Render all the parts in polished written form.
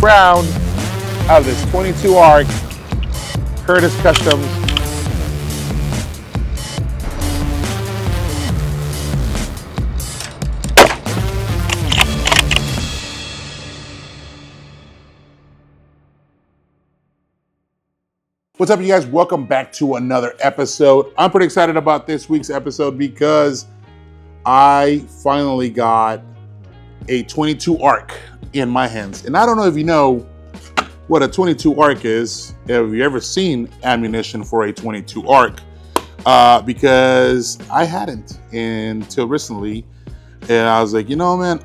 round of this 22 ARC Curtis Customs. What's up, you guys? Welcome back to another episode. I'm pretty excited about this week's episode because I finally got a 22 ARC in my hands. And I don't know if you know what a 22 ARC is, if you've ever seen ammunition for a 22 ARC, because I hadn't until recently. And I was like, you know, man,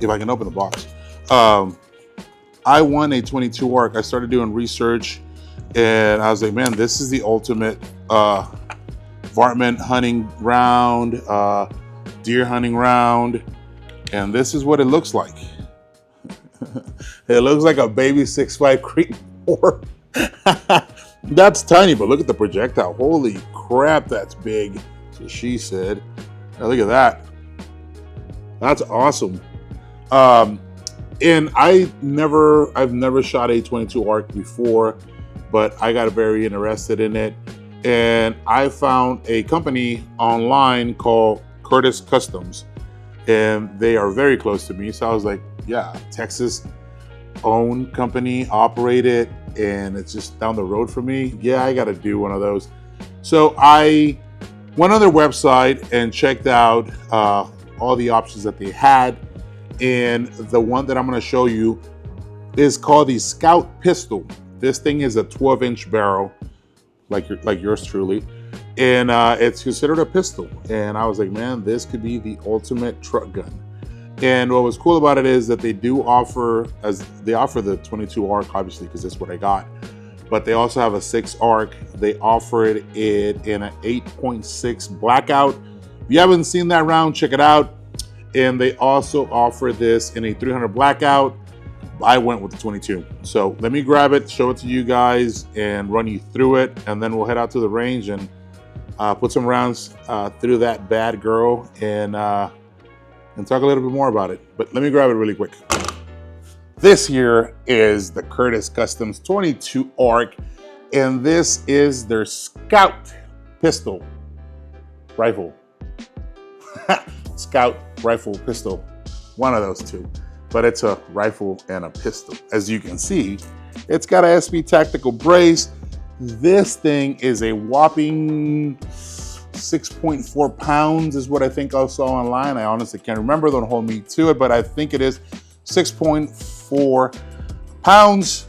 if I can open the box, I won a 22 ARC. I started doing research and I was like, man, this is the ultimate varmint hunting round, deer hunting round. And this is what it looks like. It looks like a baby 6.5 Creekmore. That's tiny, but look at the projectile. Holy crap, that's big. So she said. Now look at that. That's awesome. And I've never shot a 22 ARC before, but I got very interested in it. And I found a company online called Curtis Customs, and they are very close to me. So I was like, yeah, Texas owned company, operated, and it's just down the road for me. Yeah, I got to do one of those. So I went on their website and checked out all the options that they had. And the one that I'm going to show you is called the Scout Pistol. This thing is a 12-inch barrel, like yours truly, and it's considered a pistol. And I was like, man, this could be the ultimate truck gun. And what was cool about it is that they offer the 22 ARC, obviously, because that's what I got. But they also have a 6 ARC. They offered it in an 8.6 blackout. If you haven't seen that round, check it out. And they also offer this in a 300 blackout. I went with the 22. So let me grab it, show it to you guys, and run you through it. And then we'll head out to the range and put some rounds through that bad girl and talk a little bit more about it. But let me grab it really quick. This here is the Curtis Customs 22 ARC, and this is their Scout pistol rifle. Scout rifle pistol, one of those two. But it's a rifle and a pistol. As you can see, it's got a SB tactical brace. This thing is a whopping 6.4 pounds is what I think I saw online. I honestly can't remember, don't hold me to it, but I think it is 6.4 pounds.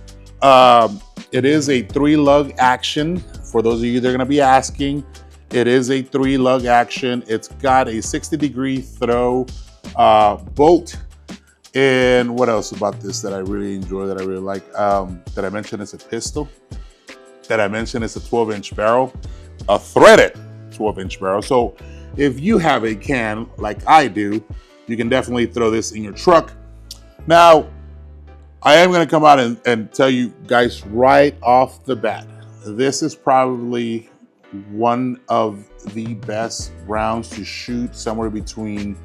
It is a 3-lug action. For those of you that are gonna be asking, it is a 3-lug action. It's got a 60-degree throw bolt. And what else about this that I really enjoy, that I really like? That I mentioned it's a pistol. That I mentioned it's a 12-inch barrel, a threaded 12-inch barrel. So if you have a can like I do, you can definitely throw this in your truck. Now, I am gonna come out and tell you guys right off the bat, this is probably one of the best rounds to shoot, somewhere between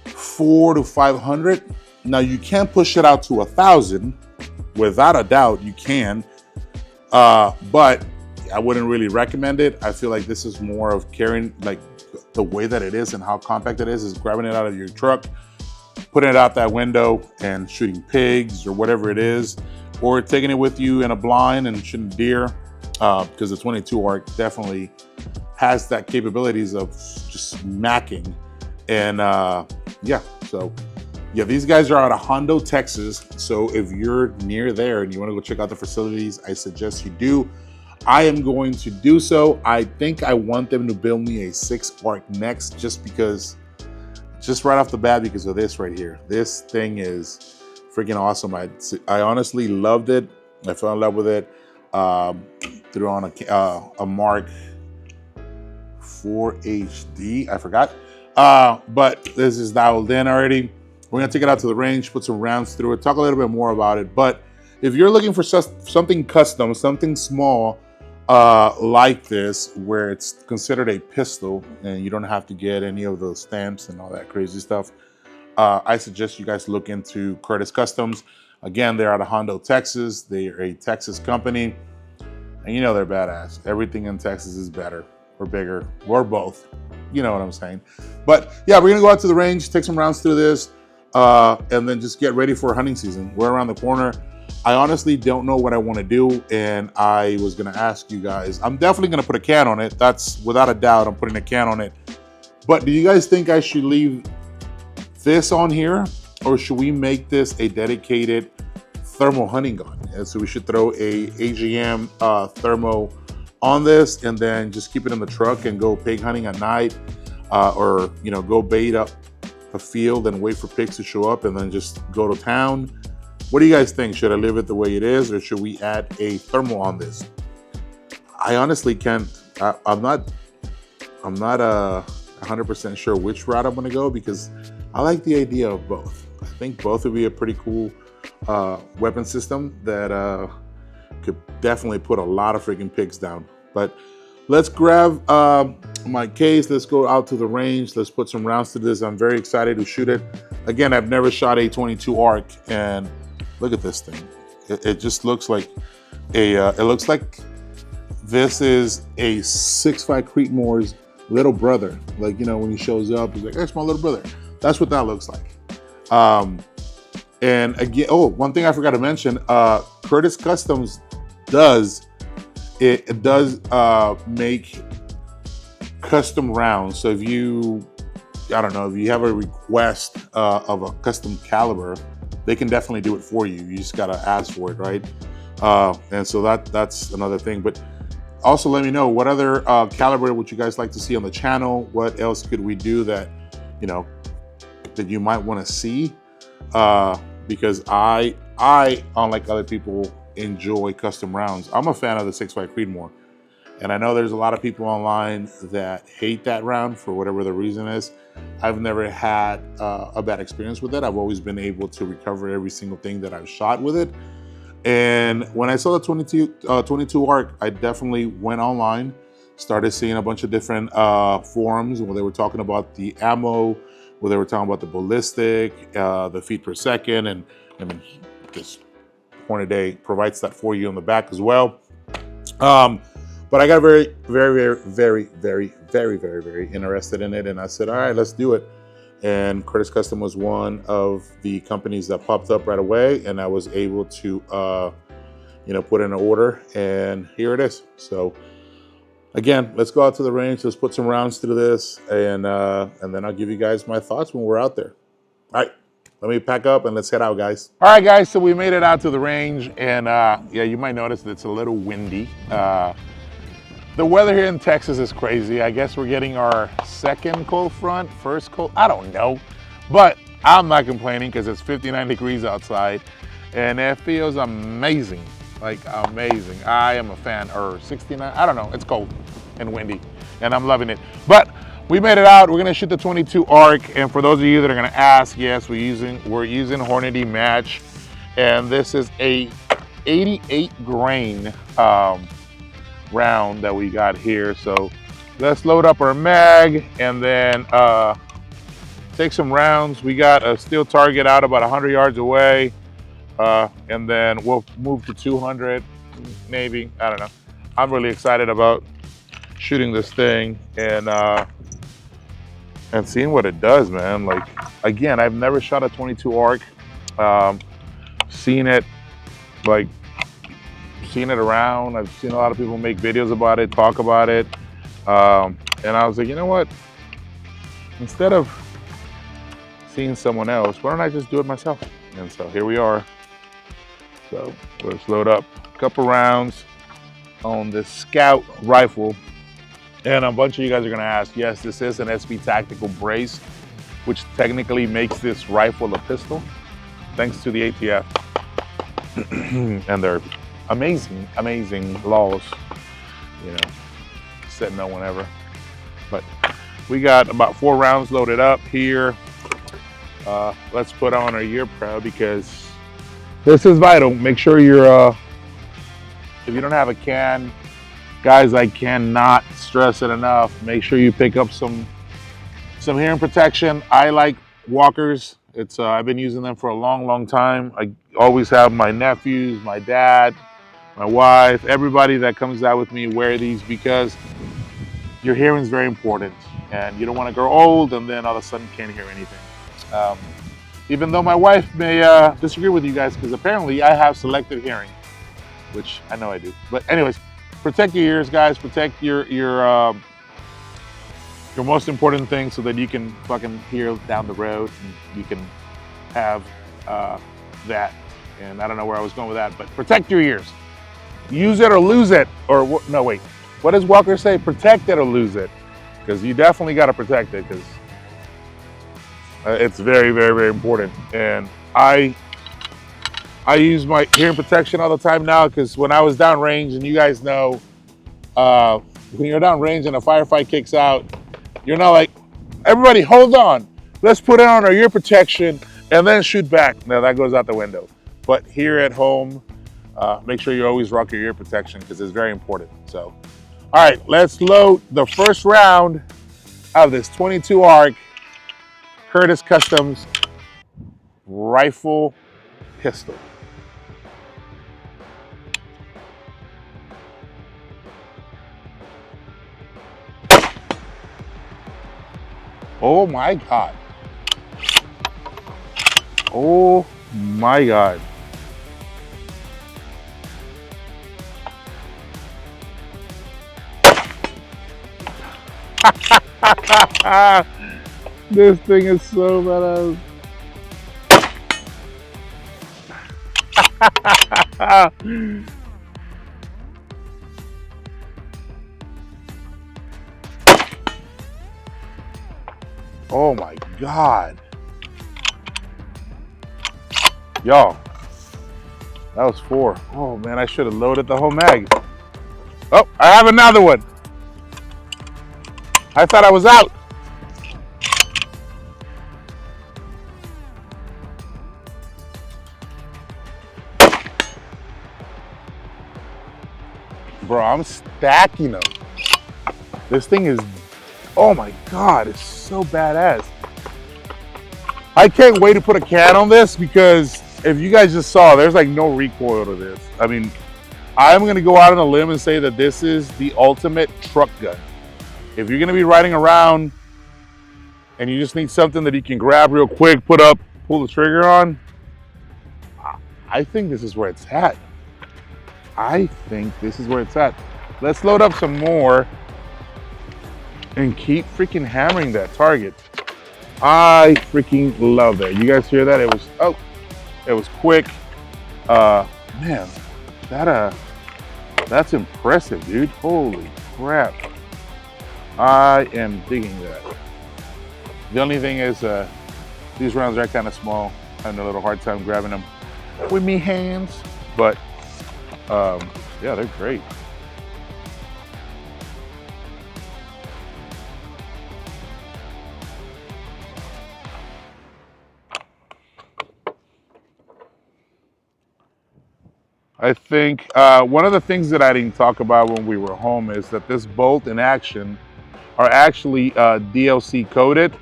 400 to 500. Now you can push it out to 1,000, without a doubt you can, but I wouldn't really recommend it. I feel like this is more of carrying, like the way that it is and how compact it is grabbing it out of your truck, putting it out that window and shooting pigs or whatever it is, or taking it with you in a blind and shooting deer, because the 22 ARC definitely has that capabilities of just smacking. And yeah, so yeah, these guys are out of Hondo, Texas. So if you're near there and you want to go check out the facilities, I suggest you do. I am going to do so. I think I want them to build me a 6 ARC next, just right off the bat, because of this right here. This thing is freaking awesome. I honestly loved it. I fell in love with it. Threw on a Mark 4 HD, I forgot. But this is dialed in already. We're gonna take it out to the range, put some rounds through it, talk a little bit more about it. But if you're looking for something custom, something small, like this, where it's considered a pistol and you don't have to get any of those stamps and all that crazy stuff, I suggest you guys look into Curtis Customs. Again, they're out of Hondo, Texas. They are a Texas company, and you know they're badass. Everything in Texas is better or bigger or both. You know what I'm saying? But yeah, we're gonna go out to the range, take some rounds through this, and then just get ready for hunting season. We're around the corner. I honestly don't know what I want to do, and I was gonna ask you guys. I'm definitely gonna put a can on it. That's without a doubt. I'm putting a can on it. But do you guys think I should leave this on here, or should we make this a dedicated thermal hunting gun? And so we should throw a AGM thermo on this, and then just keep it in the truck and go pig hunting at night, or go bait up a field and wait for pigs to show up, and then just go to town. What do you guys think? Should I leave it the way it is, or should we add a thermal on this? I honestly can't. I'm not 100% sure which route I'm going to go, because I like the idea of both. I think both would be a pretty cool weapon system that could definitely put a lot of freaking pigs down. But let's grab my case. Let's go out to the range. Let's put some rounds to this. I'm very excited to shoot it. Again, I've never shot a 22 ARC, and look at this thing. It just looks like it looks like this is a 6.5 Creedmoor's little brother. Like, when he shows up, he's like, "That's my little brother." That's what that looks like. And again, one thing I forgot to mention, Curtis Customs does make custom rounds. So if you have a request of a custom caliber, they can definitely do it for you. You just gotta ask for it, right? And so that's another thing. But also let me know, what other caliber would you guys like to see on the channel? What else could we do that that you might want to see? Because I unlike other people, enjoy custom rounds. I'm a fan of the 6.5 Creedmoor, and I know there's a lot of people online that hate that round for whatever the reason is. I've never had a bad experience with it. I've always been able to recover every single thing that I've shot with it. And when I saw the 22 ARC, I definitely went online, started seeing a bunch of different forums where they were talking about the ammo, where they were talking about the ballistic, the feet per second, and I mean, this Hornady provides that for you on the back as well. But I got very, very, very, very, very, very, very interested in it, and I said, all right, let's do it. And Curtis Custom was one of the companies that popped up right away, and I was able to, put in an order, and here it is. So again, let's go out to the range. Let's put some rounds through this, and then I'll give you guys my thoughts when we're out there. All right, let me pack up and let's head out, guys. All right, guys, so we made it out to the range, and yeah, you might notice that it's a little windy. The weather here in Texas is crazy. I guess we're getting our second cold front, first cold, I don't know. But I'm not complaining because it's 59 degrees outside and it feels amazing, like amazing. I am a fan, or 69, I don't know, it's cold and windy and I'm loving it. But we made it out. We're gonna shoot the 22 ARC, and for those of you that are gonna ask, yes, we're using Hornady Match, and this is a 88 grain round that we got here. So let's load up our mag and then take some rounds. We got a steel target out about 100 yards away, and then we'll move to 200 maybe. I don't know. I'm really excited about shooting this thing and seeing what it does, man. Like, again, I've never shot a 22 ARC. Seen it around. I've seen a lot of people make videos about it, talk about it. And I was like, you know what? Instead of seeing someone else, why don't I just do it myself? And so here we are. So let's load up a couple rounds on this Scout rifle. And a bunch of you guys are gonna ask, yes, this is an SB Tactical brace, which technically makes this rifle a pistol, thanks to the ATF. And their amazing, amazing laws, said no one ever. But we got about 4 rounds loaded up here. Let's put on our ear proud, because this is vital. Make sure you're, if you don't have a can, guys, I cannot stress it enough. Make sure you pick up some hearing protection. I like Walkers, It's I've been using them for a long, long time. I always have my nephews, my dad, my wife, everybody that comes out with me wear these because your hearing is very important, and you don't want to grow old and then all of a sudden can't hear anything. Um, Even though my wife may disagree with you guys, because apparently I have selective hearing, which I know I do. But anyways, protect your ears, guys. Protect your most important thing so that you can fucking hear down the road and you can have that. And I don't know where I was going with that, but protect your ears. Use it or lose it. Or no, wait. What does Walker say? Protect it or lose it. Because you definitely got to protect it, because it's very, very, very important. And I use my hearing protection all the time now, because when I was downrange, and you guys know, when you're downrange and a firefight kicks out, you're not like, everybody hold on, let's put it on our ear protection and then shoot back. No, that goes out the window. But here at home, make sure you always rock your ear protection, because it's very important. So, all right, let's load the first round of this 22 ARC Curtis Customs rifle pistol. Oh my God. Oh my God. This thing is so badass. Oh my God. Y'all, that was 4. Oh man, I should have loaded the whole mag. Oh, I have another one. I thought I was out. Bro, I'm stacking them. This thing is, oh my God, it's so badass. I can't wait to put a can on this, because if you guys just saw, there's like no recoil to this. I mean, I'm gonna go out on a limb and say that this is the ultimate truck gun. If you're gonna be riding around and you just need something that you can grab real quick, put up, pull the trigger on, I think this is where it's at. I think this is where it's at. Let's load up some more and keep freaking hammering that target. I freaking love that. You guys hear that? It was, oh, it was quick. Man, that's impressive, dude. Holy crap. I am digging that. The only thing is, these rounds are kind of small. I'm having a little hard time grabbing them with me hands, but yeah, they're great. I think one of the things that I didn't talk about when we were home is that this bolt and action are actually DLC coded.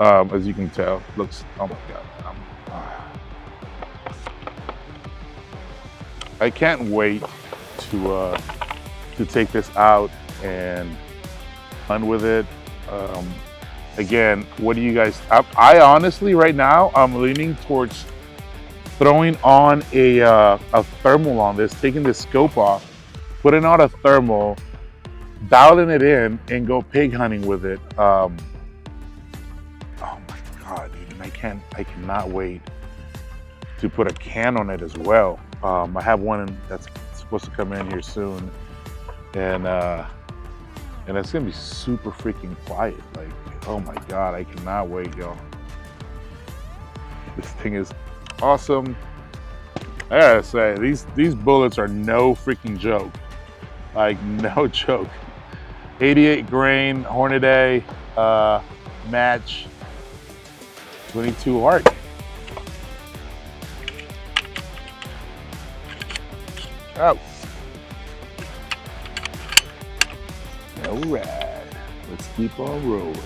As you can tell, looks, oh my God. I can't wait to take this out and run with it. Again, what do you guys, I honestly right now, I'm leaning towards throwing on a thermal on this, taking this scope off, putting on a thermal, dialing it in, and go pig hunting with it. Oh my God, dude, I cannot wait to put a can on it as well. I have one that's supposed to come in here soon, and it's gonna be super freaking quiet. Like, oh my God, I cannot wait, y'all. This thing is awesome. I gotta say, these bullets are no freaking joke. Like, no joke. 88 grain Hornady match 22 ARC. Oh. All right, let's keep on rolling.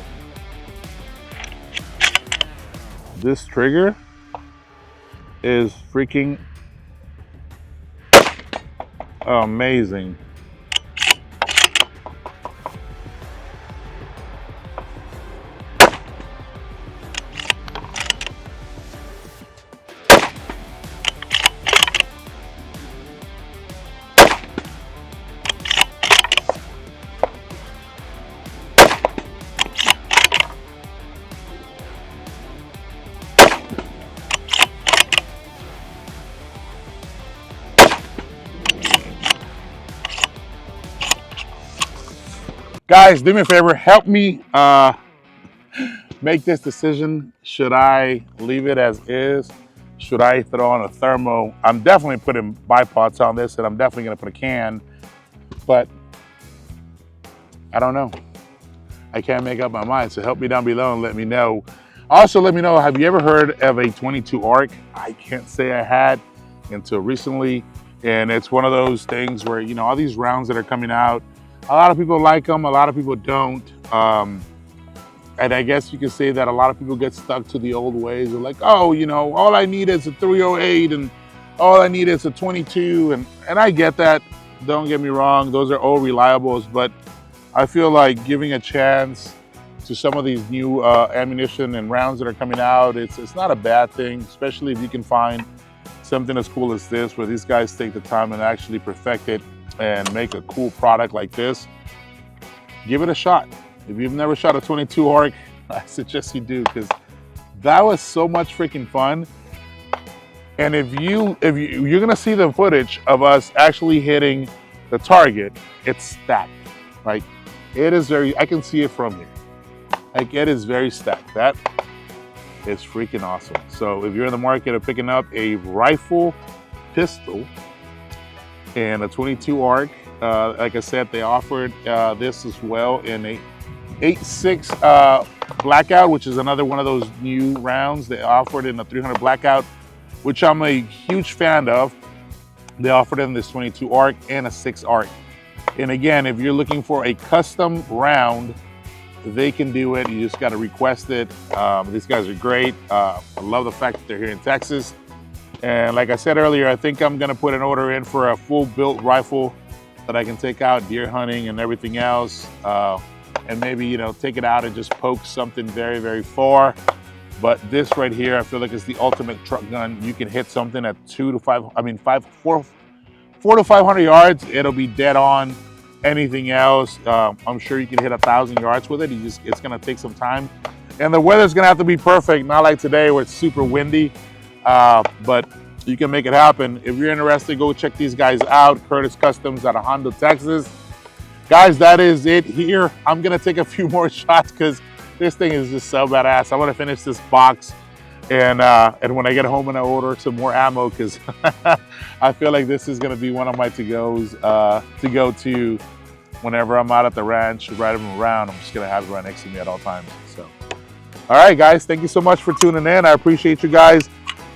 This trigger is freaking amazing. Guys, do me a favor, help me make this decision. Should I leave it as is? Should I throw on a thermo? I'm definitely putting bipods on this, and I'm definitely gonna put a can, but I don't know. I can't make up my mind, so help me down below and let me know. Also, let me know, have you ever heard of a 22 arc? I can't say I had until recently, and it's one of those things where, you know, all these rounds that are coming out, a lot of people like them, a lot of people don't. And I guess you could say that a lot of people get stuck to the old ways. They're like, oh, you know, all I need is a 308 and all I need is a 22. And I get that, don't get me wrong, those are all reliables, but I feel like giving a chance to some of these new ammunition and rounds that are coming out, it's not a bad thing, especially if you can find something as cool as this, where these guys take the time and actually perfect it and make a cool product like this. Give it a shot. If you've never shot a 22 arc, I suggest you do, because that was so much freaking fun. And if you're gonna see the footage of us actually hitting the target, it's stacked. Like, it is very, I can see it from here. Like, it is very stacked. That is freaking awesome. So if you're in the market of picking up a rifle pistol and a 22 arc, like I said, they offered this as well in a 8.6 blackout, which is another one of those new rounds. They offered in a 300 blackout, which I'm a huge fan of. They offered in this 22 arc and a 6 arc. And again, if you're looking for a custom round, they can do it. You just got to request it. These guys are great. I love the fact that they're here in Texas. And like I said earlier, I think I'm gonna put an order in for a full built rifle that I can take out deer hunting and everything else. And maybe, you know, take it out and just poke something very, very far. But this right here, I feel like it's the ultimate truck gun. You can hit something at 4 to 500 yards. It'll be dead on. Anything else, I'm sure you can hit 1,000 yards with it. It's gonna take some time. And the weather's gonna have to be perfect, not like today where it's super windy. But you can make it happen. If you're interested, go check these guys out. Curtis Customs out of Hondo, Texas. Guys, that is it here. I'm gonna take a few more shots because this thing is just so badass. I want to finish this box, and when I get home and I order some more ammo, because I feel like this is gonna be one of my to-goes to go to whenever I'm out at the ranch, riding around. I'm just gonna have it right next to me at all times. So, all right, guys, thank you so much for tuning in. I appreciate you guys.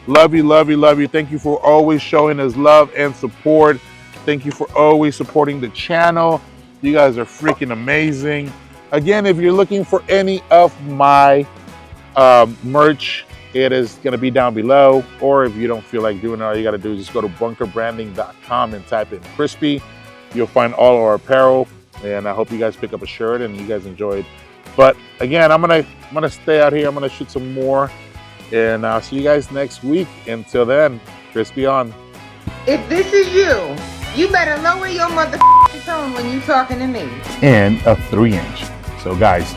Love you, love you, love you. Thank you for always showing us love and support. Thank you for always supporting the channel. You guys are freaking amazing. Again, if you're looking for any of my merch, it is gonna be down below. Or if you don't feel like doing it, all you gotta do is just go to bunkerbranding.com and type in Crispy. You'll find all our apparel, and I hope you guys pick up a shirt and you guys enjoyed. But again, I'm gonna stay out here. I'm gonna shoot some more, and I'll see you guys next week. Until then, Crispy on. If this is you, you better lower your mother tone when you talking to me. And a 3-inch. So guys,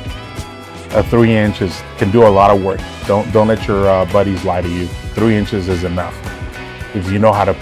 a 3 inches can do a lot of work. Don't let your buddies lie to you. 3 inches is enough if you know how to